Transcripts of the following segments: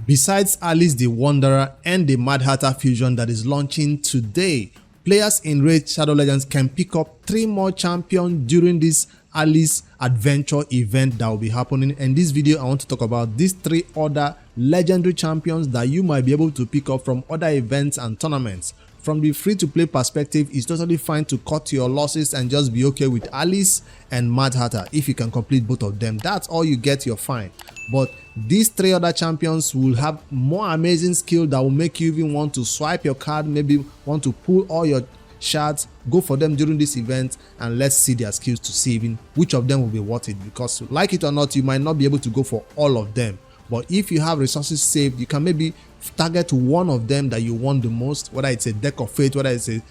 Besides Alice the Wanderer and the Mad Hatter fusion that is launching today, players in Raid Shadow Legends can pick up 3 more champions during this Alice Adventure event that will be happening. In this video, I want to talk about these 3 other legendary champions that you might be able to pick up from other events and tournaments. From the free-to-play perspective, it's totally fine to cut your losses and just be okay with Alice and Mad Hatter. If you can complete both of them, that's all you get, you're fine. But these 3 other champions will have more amazing skill that will make you even want to swipe your card, maybe want to pull all your shards, go for them during this event, and let's see their skills to see even which of them will be worth it. Because like it or not, you might not be able to go for all of them. But if you have resources saved, you can maybe target one of them that you want the most, whether it's a deck of fate, whether it's a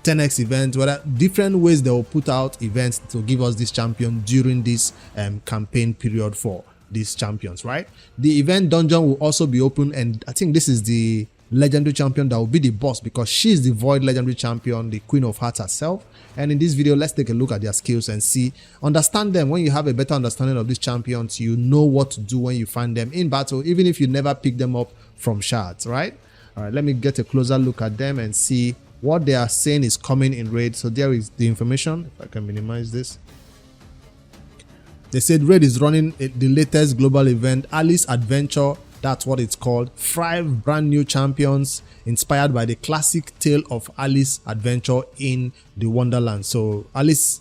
10x event, whether different ways they will put out events to give us this champion during this campaign period for these champions, right? The event dungeon will also be open, and I think this is the legendary champion that will be the boss, because she's the void legendary champion, the Queen of Hearts herself. And in this video, let's take a look at their skills and understand them. When you have a better understanding of these champions, you know what to do when you find them in battle, even if you never pick them up from shards, right? All right, let me get a closer look at them and see what they are saying is coming in Raid. So there is the information. If I can minimize this. They said Raid is running the latest global event, Alice Adventure. That's what it's called. 5 brand new champions inspired by the classic tale of Alice Adventure in the Wonderland. So Alice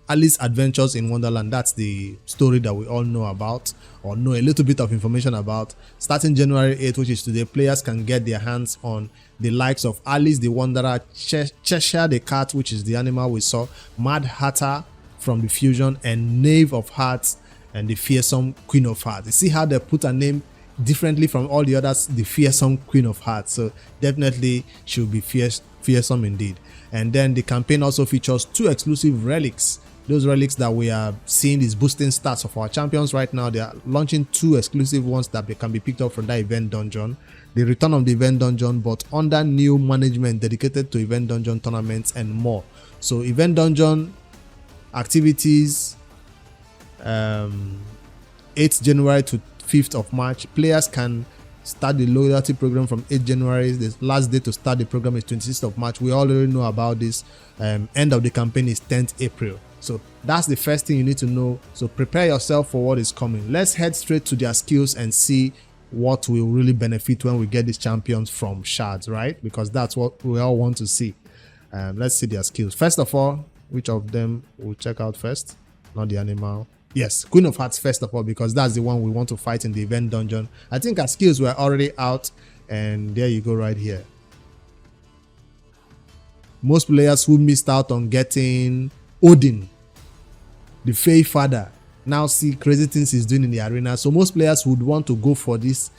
Adventures in Wonderland, that's the story that we all know about, or know a little bit of information about. Starting January 8th, which is today, players can get their hands on the likes of Alice the Wanderer, Cheshire the Cat, which is the animal we saw, Mad Hatter from the fusion, and Knave of Hearts and the fearsome Queen of Hearts. You see how they put a name differently from all the others, the fearsome Queen of Hearts. So definitely she'll be fearsome indeed. And then the campaign also features 2 exclusive relics. Those relics that we are seeing is boosting stats of our champions right now. They are launching 2 exclusive ones that can be picked up from that event dungeon. The return of the event dungeon, but under new management dedicated to event dungeon tournaments and more. So event dungeon activities, 8th January to 5th of March. Players can start the loyalty program from 8th January. The last day to start the program is 26th of March. We already know about this. End of the campaign is 10th April. So that's the first thing you need to know. So prepare yourself for what is coming. Let's head straight to their skills and see what will really benefit when we get these champions from shards, right? Because that's what we all want to see. Let's see their skills. First of all, which of them we'll check out first? Not the animal. Yes, Queen of Hearts first of all, because that's the one we want to fight in the event dungeon. I think our skills were already out, and there you go right here. Most players who missed out on getting Odin, the Fae Father, now see crazy things he's doing in the arena. So most players would want to go for this,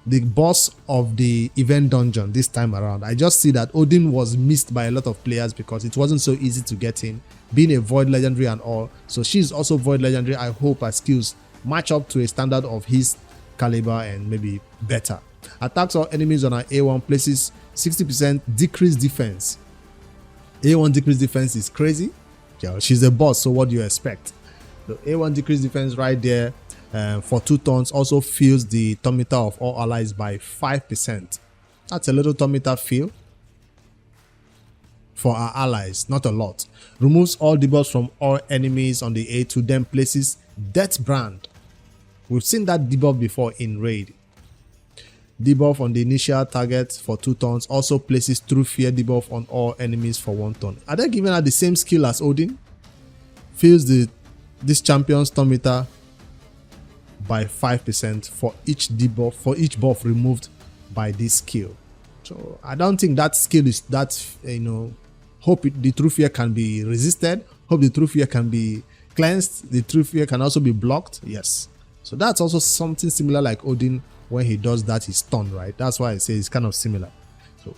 the boss of the event dungeon this time around. I just see that Odin was missed by a lot of players because it wasn't so easy to get in, being a void legendary and all. So she's also void legendary. I hope her skills match up to a standard of his caliber and maybe better. Attacks all enemies on her A1 places 60% decreased defense. A1 decreased defense is crazy. Yeah, she's a boss, so what do you expect? The A1 decreased defense right there for 2 turns also fills the turn meter of all allies by 5%. That's a little turn meter fill for our allies, not a lot. Removes all debuffs from all enemies on the A2, then places Death Brand. We've seen that debuff before in Raid. Debuff on the initial target for 2 turns, also places True Fear debuff on all enemies for 1 turn. Are they giving her the same skill as Odin? Fills this champion's turn meter by 5% for each debuff, for each buff removed by this skill. So I don't think that skill is that, hope the True Fear can be resisted, hope the True Fear can be cleansed, the True Fear can also be blocked. Yes, so that's also something similar like Odin. When he does that, he's stunned, right? That's why I say it's kind of similar. So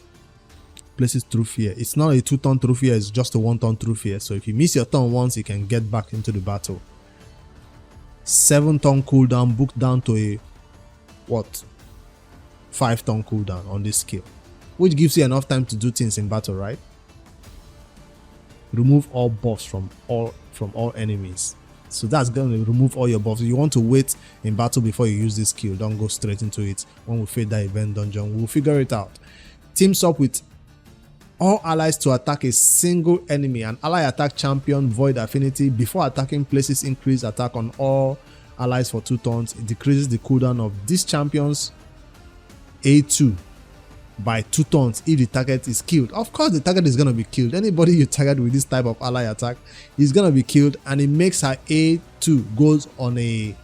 places True Fear. It's not a 2-turn True Fear, it's just a 1-turn True Fear. So if you miss your turn once, you can get back into the battle. 7-turn cooldown, booked down to a 5-turn cooldown on this skill, which gives you enough time to do things in battle, right? Remove all buffs from all enemies. So that's going to remove all your buffs. You want to wait in battle before you use this skill. Don't go straight into it. When we fade that event dungeon, we'll figure it out. Teams up with all allies to attack a single enemy. An ally attack champion void affinity before attacking places increase attack on all allies for 2 turns. It decreases the cooldown of this champion's A2 by 2 turns if the target is killed. Of course the target is going to be killed. Anybody you target with this type of ally attack is going to be killed, and it makes her A2 goes on a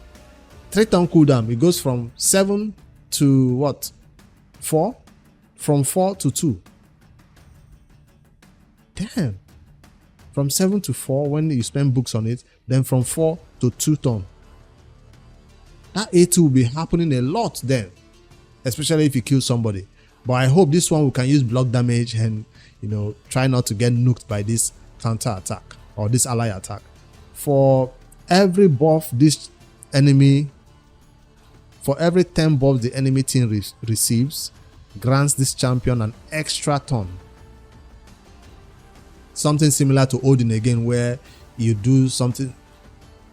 3-turn cooldown. It goes from 7 to what? 4? From 4 to 2. Damn. From 7 to 4 when you spend books on it, then from 4 to 2 turn. That A2 will be happening a lot then, especially if you kill somebody. But I hope this one we can use block damage and, you know, try not to get nuked by this counter attack or this ally attack. For every buff this enemy, for every 10 buffs the enemy team receives, grants this champion an extra turn. Something similar to Odin again, where you do something,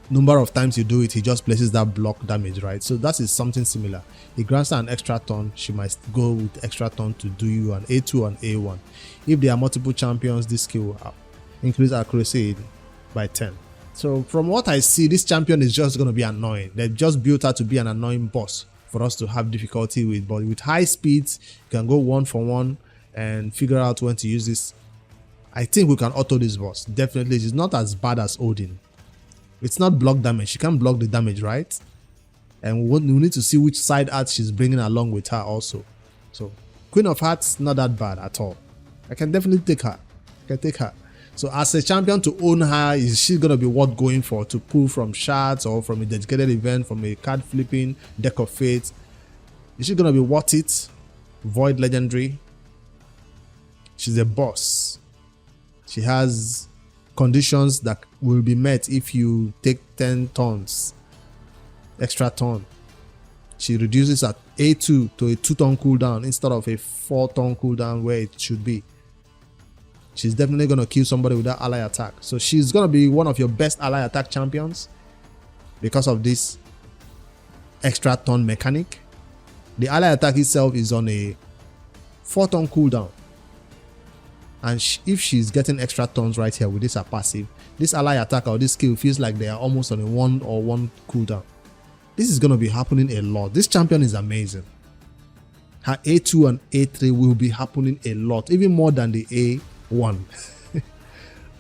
number of times you do it, he just places that block damage, right? So that is something similar. He grants her an extra turn. She might go with extra turn to do you an A2 and A1. If there are multiple champions, this skill will increase accuracy by 10. So from what I see, this champion is just going to be annoying. They've just built her to be an annoying boss for us to have difficulty with. But with high speeds, you can go 1 for 1 and figure out when to use this. I think we can auto this boss. Definitely, it's not as bad as Odin. It's not block damage. She can't block the damage, right? And we need to see which side art she's bringing along with her also. So Queen of Hearts, not that bad at all. I can definitely take her. I can take her. So as a champion, to own her, is she going to be worth going for? To pull from shards or from a dedicated event, from a card flipping, deck of fate? Is she going to be worth it? Void legendary. She's a boss. She has conditions that will be met if you take 10 turns. Extra turn. She reduces at A2 to a 2-turn cooldown instead of a 4-turn cooldown where it should be. She's definitely going to kill somebody with that ally attack. So she's going to be one of your best ally attack champions because of this extra turn mechanic. The ally attack itself is on a 4-turn cooldown. And if she's getting extra turns right here with this her passive, this ally attack or this skill feels like they are almost on a 1 cooldown. This is going to be happening a lot. This champion is amazing. Her A2 and A3 will be happening a lot, even more than the A1.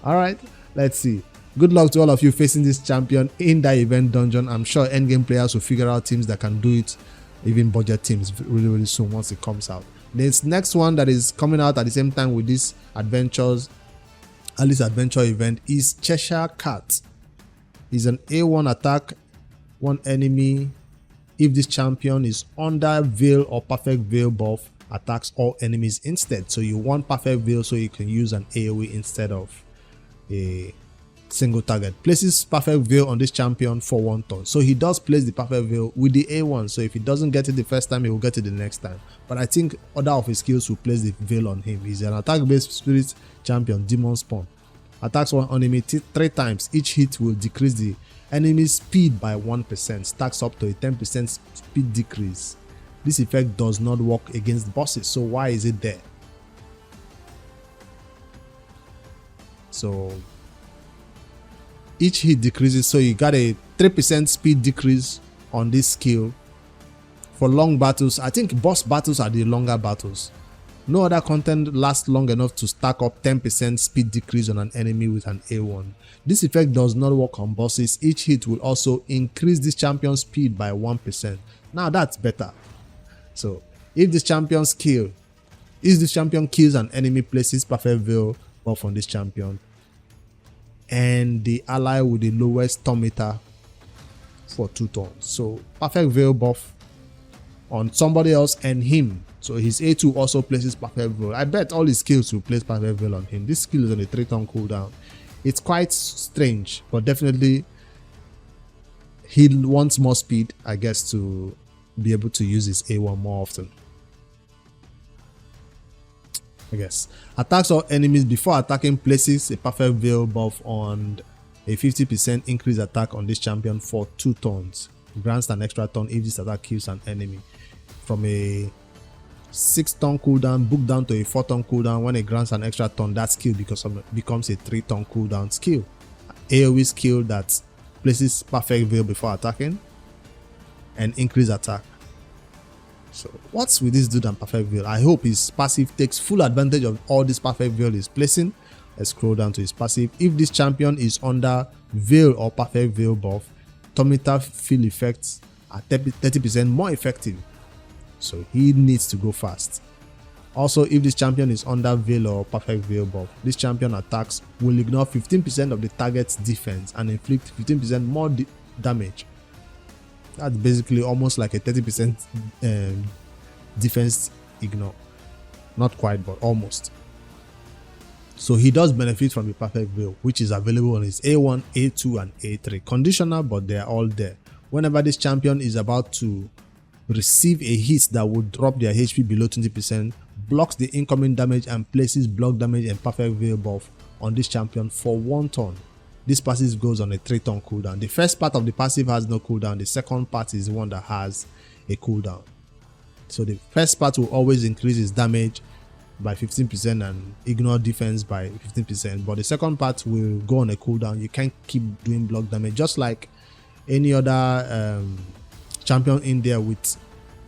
Alright, let's see. Good luck to all of you facing this champion in that event dungeon. I'm sure endgame players will figure out teams that can do it, even budget teams, really soon once it comes out. This next one that is coming out at the same time with this adventures, Alice Adventure event, is Cheshire Cat. It's an A1 attack, 1 enemy. If this champion is under veil or perfect veil buff, attacks all enemies instead. So you want perfect veil so you can use an AoE instead of a single target. Places perfect veil on this champion for 1 turn. So he does place the perfect veil with the A1. So if he doesn't get it the first time, he will get it the next time. But I think other of his skills will place the veil on him. He's an attack based spirit champion, demon spawn. Attacks 1 enemy 3 times. Each hit will decrease the enemy's speed by 1%. Stacks up to a 10% speed decrease. This effect does not work against bosses. So why is it there? So each hit decreases, so you got a 3% speed decrease on this skill. For long battles, I think boss battles are the longer battles. No other content lasts long enough to stack up 10% speed decrease on an enemy with an A1. This effect does not work on bosses. Each hit will also increase this champion's speed by 1%. Now that's better. So if this champion kills an enemy, places perfect veil buff on this champion, and the ally with the lowest turn meter for 2 turns. So perfect veil buff on somebody else and him. So his A2 also places perfect veil. I bet all his skills will place perfect veil on him. This skill is on a 3-turn cooldown. It's quite strange, but definitely he wants more speed, I guess, to be able to use his A1 more often. I guess. Attacks all enemies before attacking, places a perfect veil buff on a 50% increased attack on this champion for 2 turns. Grants an extra turn if this attack kills an enemy. From a 6-turn cooldown book down to a 4-turn cooldown. When it grants an extra turn, that skill becomes a 3-turn cooldown skill. AoE skill that places perfect veil before attacking and increase attack. So what's with this dude and perfect veil? I hope his passive takes full advantage of all this perfect veil is placing. Let's scroll down to his passive. If this champion is under veil or perfect veil buff, Tormentor field effects are 30% more effective. So he needs to go fast. Also, if this champion is under veil or perfect veil buff, this champion attacks will ignore 15% of the target's defense and inflict 15% more damage. That's basically almost like a 30% defense ignore. Not quite, but almost. So he does benefit from the perfect veil, which is available on his A1, A2, and A3. Conditional, but they are all there. Whenever this champion is about to receive a hit that would drop their HP below 20%, blocks the incoming damage and places block damage and perfect veil buff on this champion for 1 turn. This passive goes on a 3-turn cooldown. The first part of the passive has no cooldown. The second part is the one that has a cooldown. So the first part will always increase its damage by 15% and ignore defense by 15%. But the second part will go on a cooldown. You can't keep doing block damage. Just like any other champion in there with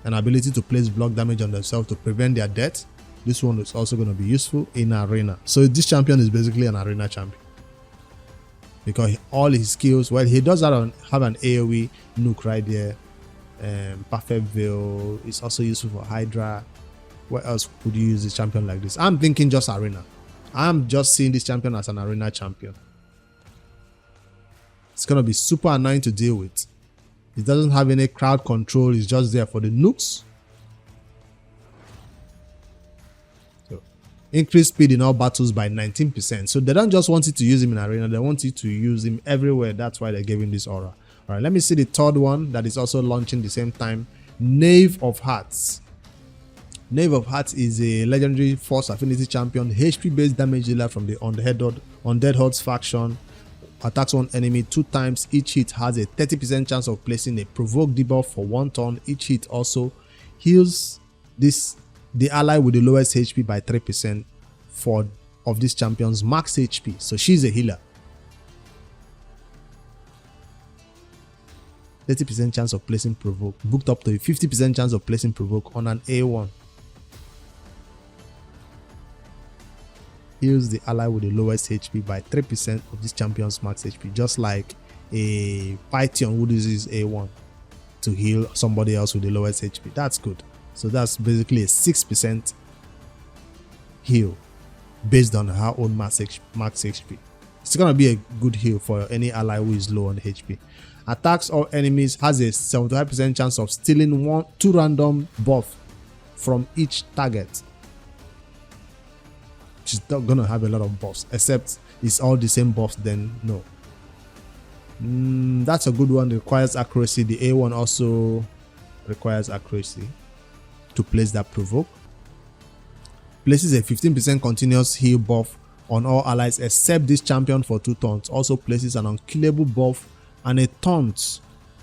an ability to place block damage on themselves to prevent their death, this one is also going to be useful in arena. So this champion is basically an arena champion, because all his skills, well, he does have an AoE nuke right there. Perfect veil is also useful for Hydra. What else could you use this champion like this? I'm thinking just arena. I'm just seeing this champion as an arena champion. It's going to be super annoying to deal with. It doesn't have any crowd control. It's just there for the nukes. So, increase speed in all battles by 19%. So they don't just want you to use him in arena. They want you to use him everywhere. That's why they gave him this aura. All right, let me see the third one that is also launching the same time. Knave of Hearts. Knave of Hearts is a legendary force affinity champion, HP based damage dealer from the Undead Hordes faction. Attacks one enemy 2 times. Each hit has a 30% chance of placing a provoke debuff for 1 turn. Each hit also heals the ally with the lowest HP by 3% of this champion's max HP. So she's a healer. 30% chance of placing provoke, booked up to a 50% chance of placing provoke on an A1. Heals the ally with the lowest HP by 3% of this champion's max HP, just like a Python who uses A1 to heal somebody else with the lowest HP. That's good. So that's basically a 6% heal based on her own max HP. It's gonna be a good heal for any ally who is low on HP. Attacks all enemies, has a 75% chance of stealing 2 random buff from each target. She's not gonna have a lot of buffs, except it's all the same buffs, then no. That's a good one. It requires accuracy. The A1 also requires accuracy to place that provoke. Places a 15% continuous heal buff on all allies except this champion for 2 turns. Also places an unkillable buff and a taunt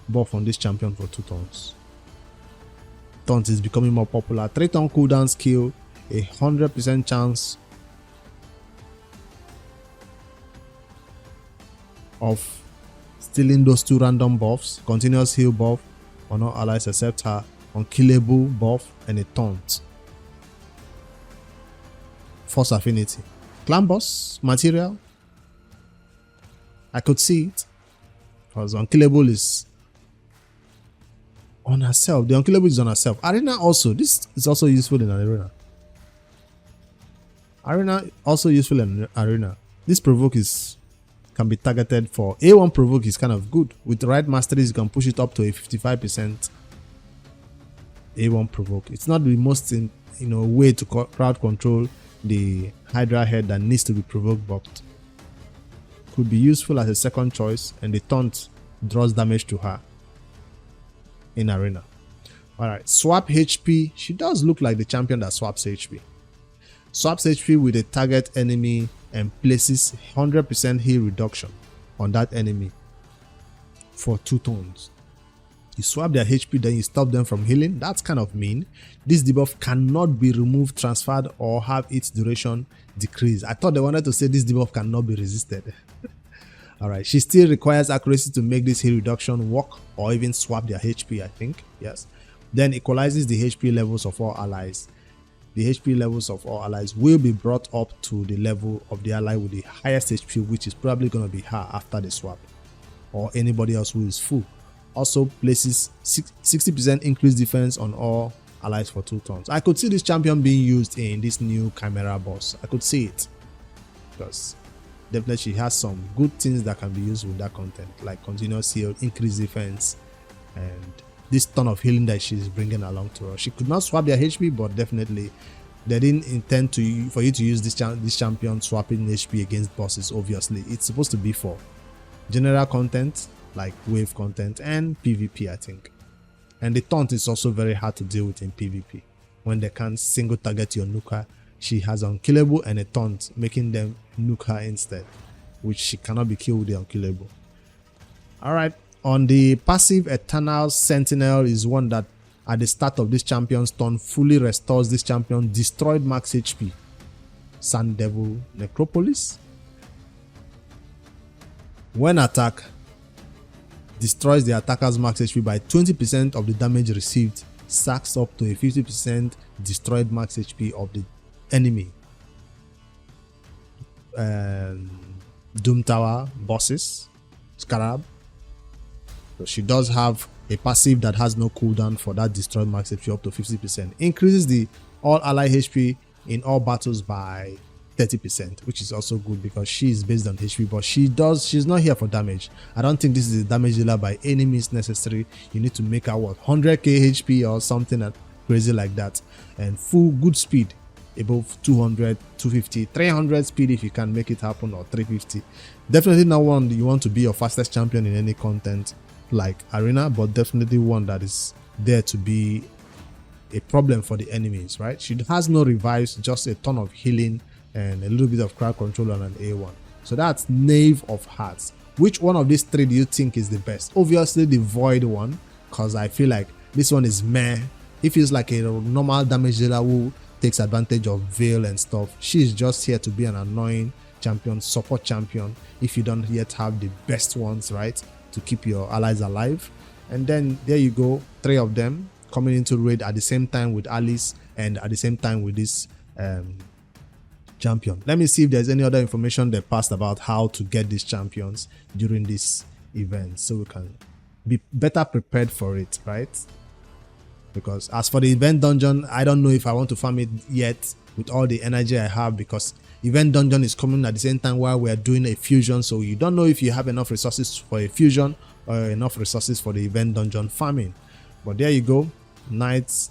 buff on this champion for 2 turns. Taunt is becoming more popular. 3-turn cooldown skill, a 100% chance of stealing those 2 random buffs, continuous heal buff on all allies except her, unkillable buff, and a taunt. Force affinity. Clan boss material. I could see it. Because unkillable is on herself. The unkillable is on herself. Arena also. This is also useful in arena. Arena also useful in arena. This provoke can be targeted for A1 provoke is kind of good. With the right masteries, you can push it up to a 55% A1 provoke. It's not the most way to crowd control the Hydra head that needs to be provoked, but could be useful as a second choice, and the taunt draws damage to her in arena. Alright, swap HP. She does look like the champion that swaps HP. Swaps HP with a target enemy and places 100% heal reduction. on that enemy for 2 turns. You swap their HP, then you stop them from healing. That's kind of mean. This debuff cannot be removed, transferred, or have its duration decreased. I thought they wanted to say this debuff cannot be resisted. Alright, she still requires accuracy to make this heal reduction work, or even swap their HP, I think. Yes. Then equalizes the HP levels of all allies. The HP levels of all allies will be brought up to the level of the ally with the highest HP, which is probably going to be her after the swap, or anybody else who is full. Also places 60% increased defense on all allies for 2 turns. I could see this champion being used in this new Chimera boss. I could see it, because definitely she has some good things that can be used with that content, like continuous heal, increased defense, and this ton of healing that she's bringing along to her. She could not swap their HP, but definitely they didn't intend for you to use this champion swapping HP against bosses. Obviously, it's supposed to be for general content like wave content and PvP, I think. And the taunt is also very hard to deal with in PvP. When they can't single target your nuka, she has unkillable and a taunt, making them nuke her instead, which she cannot be killed with the unkillable. Alright, on the passive, Eternal Sentinel is one that at the start of this champion's turn fully restores this champion destroyed max HP. Sand Devil Necropolis. When attack, destroys the attacker's max HP by 20% of the damage received, sacks up to a 50% destroyed max HP of the enemy. Doom Tower bosses, Scarab. So she does have a passive that has no cooldown for that destroyed max HP up to 50%. Increases the all ally HP in all battles by 30%, which is also good because she is based on HP, but she's not here for damage. I don't think this is a damage dealer by any means necessary. You need to make her what, 100k HP or something crazy like that, and full good speed above 200, 250, 300 speed if you can make it happen, or 350. Definitely not one you want to be your fastest champion in any content like arena, but definitely one that is there to be a problem for the enemies, right? She has no revives, just a ton of healing and a little bit of crowd control on an A1. So that's Knave of Hearts. Which one of these 3 do you think is the best? Obviously the Void one, because I feel like this one is meh. It feels like a normal damage dealer who takes advantage of Veil and stuff. She's just here to be an annoying champion, support champion, if you don't yet have the best ones, right, to keep your allies alive. And then there you go, 3 of them coming into raid at the same time with Alice and at the same time with this champion. Let me see if there's any other information they passed about how to get these champions during this event, so we can be better prepared for it, right? Because as for the event dungeon, I don't know if I want to farm it yet with all the energy I have, because event dungeon is coming at the same time while we are doing a fusion, so you don't know if you have enough resources for a fusion or enough resources for the event dungeon farming. But there you go, Knights,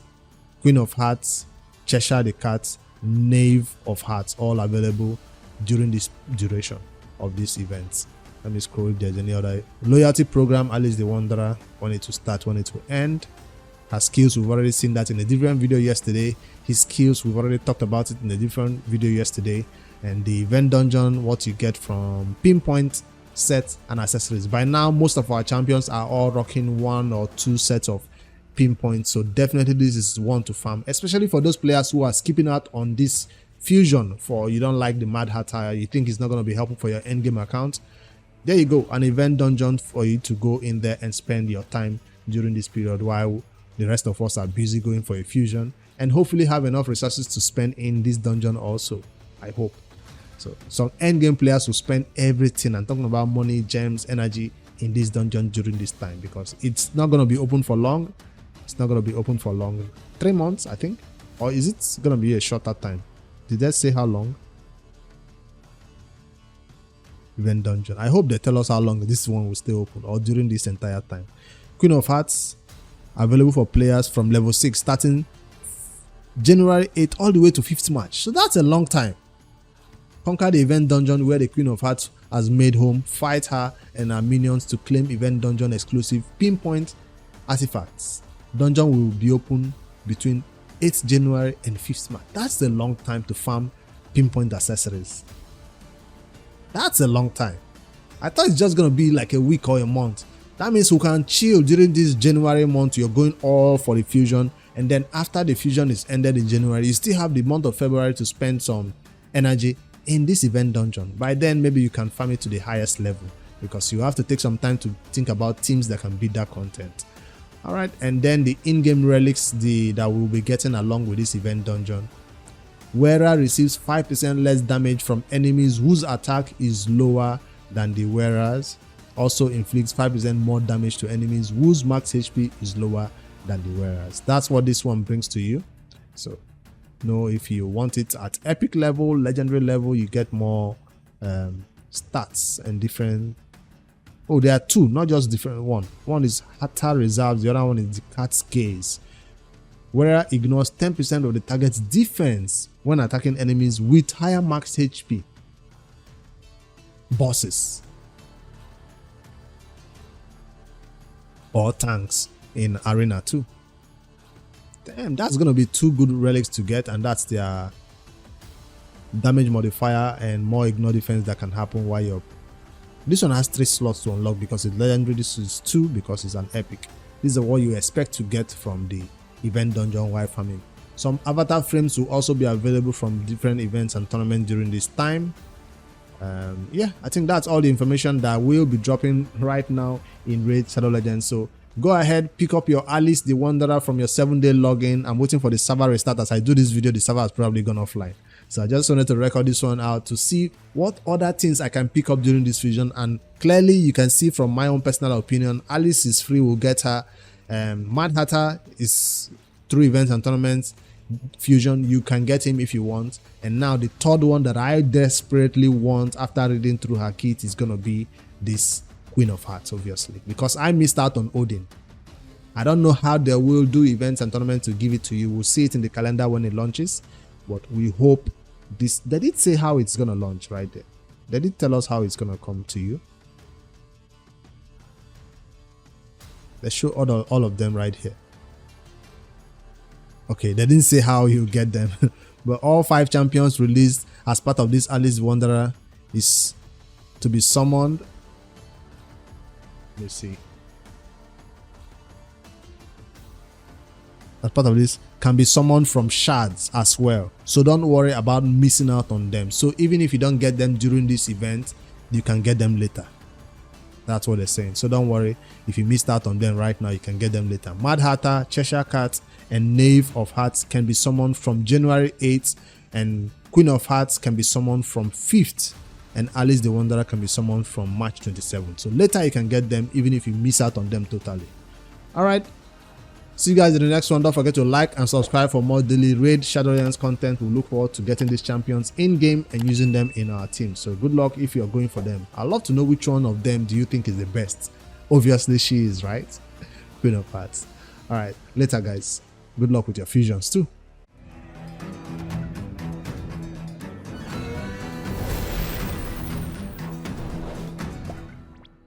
Queen of Hearts, Cheshire the Cat, Knave of Hearts, all available during this duration of these events. Let me scroll if there's any other. Loyalty program, Alice the Wanderer, when it to start, when it to end. Her skills, we've already seen that in a different video yesterday. His skills, we've already talked about it in a different video yesterday. And the event dungeon, what you get from pinpoint, sets and accessories. By now, most of our champions are all rocking 1 or 2 sets of pinpoint, so definitely this is one to farm, especially for those players who are skipping out on this fusion for you don't like the Mad Hatter, you think it's not going to be helpful for your endgame account. There you go, an event dungeon for you to go in there and spend your time during this period while the rest of us are busy going for a fusion, and hopefully have enough resources to spend in this dungeon also, I hope. So some endgame players will spend everything, I'm talking about money, gems, energy, in this dungeon during this time, because it's not going to be open for long. It's not going to be open for long. 3 months, I think. Or is it going to be a shorter time? Did they say how long? Event dungeon. I hope they tell us how long this one will stay open, or during this entire time. Queen of Hearts, available for players from level 6 starting January 8th all the way to 5th March. So that's a long time. Conquer the event dungeon where the Queen of Hearts has made home. Fight her and her minions to claim event dungeon exclusive pinpoint artifacts. Dungeon will be open between 8th January and 5th March. That's a long time to farm pinpoint accessories. That's a long time. I thought it's just gonna be like a week or a month. That means we can chill during this January month. You're going all for the fusion, and then after the fusion is ended in January, you still have the month of February to spend some energy in this event dungeon. By then, maybe you can farm it to the highest level, because you have to take some time to think about teams that can beat that content. All right, and then the in-game relics that we'll be getting along with this event dungeon. Wearer receives 5% less damage from enemies whose attack is lower than the wearer's. Also inflicts 5% more damage to enemies whose max HP is lower than the wearer's. That's what this one brings to you. So, if you want it at epic level, legendary level, you get more stats and different. Oh, there are two, not just different one. One is Hatter Reserves, the other one is the Cat's Gaze. Wearer ignores 10% of the target's defense when attacking enemies with higher max HP. Bosses or tanks in Arena 2. Damn, that's gonna be two good relics to get, and that's their damage modifier and more ignore defense that can happen while you're. This one has 3 slots to unlock because it's legendary. This is 2 because it's an epic. This is what you expect to get from the event dungeon while farming. Some avatar frames will also be available from different events and tournaments during this time. Yeah, I think that's all the information that will be dropping right now in Raid Shadow Legends. So go ahead, pick up your Alice the Wanderer from your 7-day login. I'm waiting for the server restart. As I do this video, the server has probably gone offline. So I just wanted to record this one out to see what other things I can pick up during this fusion. And clearly you can see from my own personal opinion, Alice is free, we'll get her. Mad Hatter is through events and tournaments. Fusion, you can get him if you want. And now the third one that I desperately want after reading through her kit is gonna be this Queen of Hearts, obviously, because I missed out on Odin. I don't know how they will do events and tournaments to give it to you. We'll see it in the calendar when it launches, but we hope this. They did say how it's gonna launch right there. They did tell us how it's gonna come to you. They show all of them right here. Okay, they didn't say how you get them, but all 5 champions released as part of this Alice Wanderer is to be summoned. Let's see. As part of this can be summoned from shards as well. So don't worry about missing out on them. So even if you don't get them during this event, you can get them later. That's what they're saying. So don't worry if you missed out on them right now, you can get them later. Mad Hatter, Cheshire Cat, and Knave of Hearts can be summoned from January 8th, and Queen of Hearts can be summoned from 5th, and Alice the Wanderer can be summoned from March 27th. So later you can get them even if you miss out on them totally. Alright, see you guys in the next one. Don't forget to like and subscribe for more daily Raid Shadow Legends content. We look forward to getting these champions in game and using them in our team. So good luck if you're going for them. I'd love to know which one of them do you think is the best. Obviously she is, right? Queen of Hearts. Alright, later guys. Good luck with your fusions too.